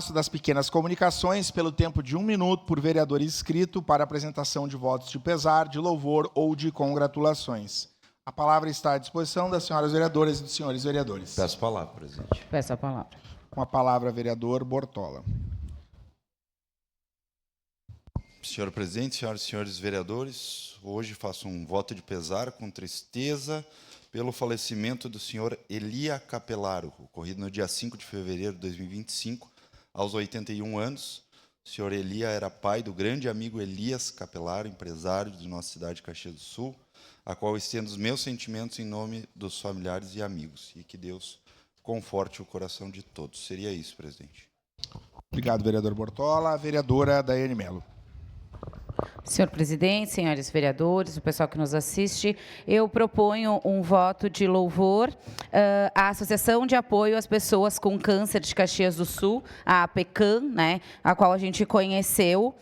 espaço das pequenas comunicações pelo tempo de 1 minuto por vereador inscrito para apresentação de votos de pesar, de louvor ou de congratulações. A palavra está à disposição das senhoras vereadoras e dos senhores vereadores. Peço a palavra, presidente. Peço a palavra. Com a palavra, vereador Bortola. Senhor presidente, senhoras e senhores vereadores, hoje faço um voto de pesar com tristeza pelo falecimento do senhor Elia Capelaro, ocorrido no dia 5 de fevereiro de 2025, aos 81 anos. O senhor Elia era pai do grande amigo Elias Capelaro, empresário de nossa cidade de Caxias do Sul, a qual estendo os meus sentimentos em nome dos familiares e amigos, e que Deus conforte o coração de todos. Seria isso, presidente. Obrigado, vereador Bortola. A vereadora Daiane Mello. Senhor presidente, senhores vereadores, o pessoal que nos assiste, eu proponho um voto de louvor à Associação de Apoio às Pessoas com Câncer de Caxias do Sul, a APECAM, né, a qual a gente conheceu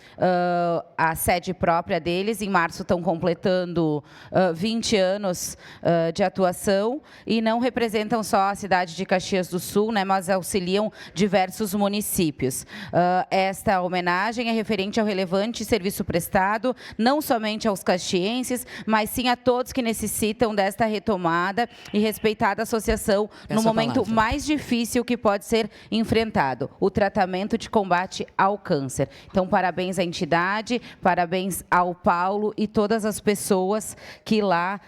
a sede própria deles. Em março estão completando 20 anos de atuação e não representam só a cidade de Caxias do Sul, né, mas auxiliam diversos municípios. Esta homenagem é referente ao relevante serviço prestado não somente aos caxienses, mas sim a todos que necessitam desta retomada e respeitada associação no momento mais difícil que pode ser enfrentado, o tratamento de combate ao câncer. Então, parabéns à entidade, parabéns ao Paulo e todas as pessoas que lá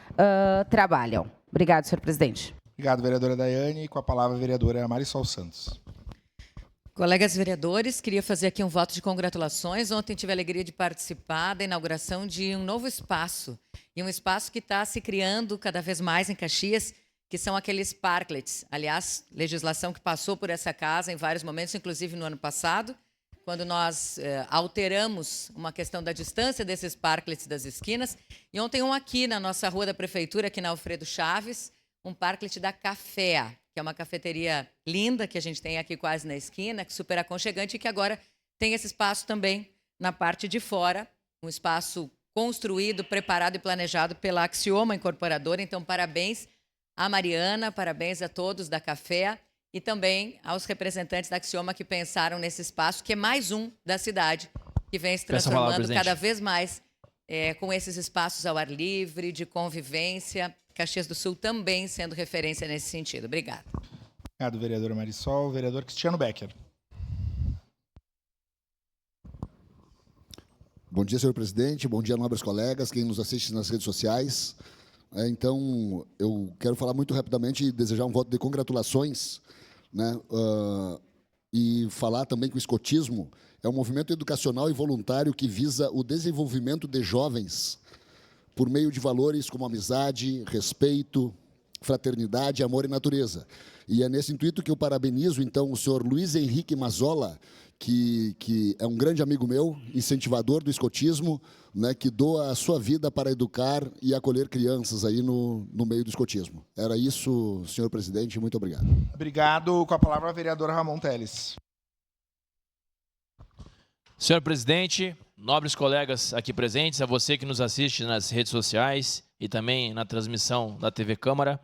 trabalham. Obrigado, senhor presidente. Obrigado, vereadora Daiane. Com a palavra, a vereadora Marisol Santos. Colegas vereadores, queria fazer aqui um voto de congratulações. Ontem tive a alegria de participar da inauguração de um novo espaço. E um espaço que está se criando cada vez mais em Caxias, que são aqueles parklets. Aliás, legislação que passou por essa casa em vários momentos, inclusive no ano passado, quando nós alteramos uma questão da distância desses parklets das esquinas. E ontem um aqui na nossa rua da Prefeitura, aqui na Alfredo Chaves, um parklet da Café, que é uma cafeteria linda que a gente tem aqui quase na esquina, que é super aconchegante e que agora tem esse espaço também na parte de fora, um espaço construído, preparado e planejado pela Axioma Incorporadora. Então, parabéns à Mariana, parabéns a todos da Café e também aos representantes da Axioma que pensaram nesse espaço, que é mais um da cidade, que vem se transformando cada vez mais com esses espaços ao ar livre, de convivência. Caxias do Sul também sendo referência nesse sentido. Obrigada. Obrigado, vereadora Marisol. Vereador Cristiano Becker. Bom dia, senhor presidente. Bom dia, nobres colegas, quem nos assiste nas redes sociais. Então, eu quero falar muito rapidamente e desejar um voto de congratulações, né? E falar também que o escotismo é um movimento educacional e voluntário que visa o desenvolvimento de jovens por meio de valores como amizade, respeito, fraternidade, amor e natureza. E é nesse intuito que eu parabenizo, então, o senhor Luiz Henrique Mazola, que é um grande amigo meu, incentivador do escotismo, né, que doa a sua vida para educar e acolher crianças aí no meio do escotismo. Era isso, senhor presidente, muito obrigado. Obrigado. Com a palavra, a vereadora Ramon Teles. Senhor presidente, nobres colegas aqui presentes, a você que nos assiste nas redes sociais e também na transmissão da TV Câmara,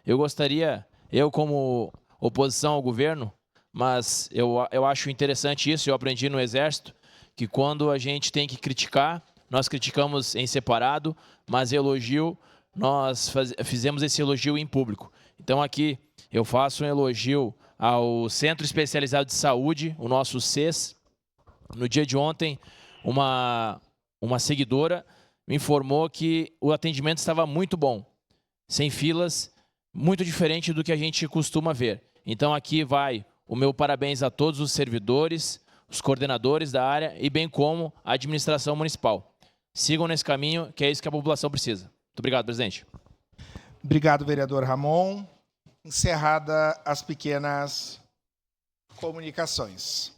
eu gostaria, eu como oposição ao governo, mas eu acho interessante isso, eu aprendi no Exército, que quando a gente tem que criticar, nós criticamos em separado, mas elogio, nós fizemos esse elogio em público. Então aqui eu faço um elogio ao Centro Especializado de Saúde, o nosso CES. No dia de ontem, uma seguidora me informou que o atendimento estava muito bom, sem filas, muito diferente do que a gente costuma ver. Então aqui vai o meu parabéns a todos os servidores, os coordenadores da área e bem como a administração municipal. Sigam nesse caminho, que é isso que a população precisa. Muito obrigado, presidente. Obrigado, vereador Ramon. Encerrada as pequenas comunicações.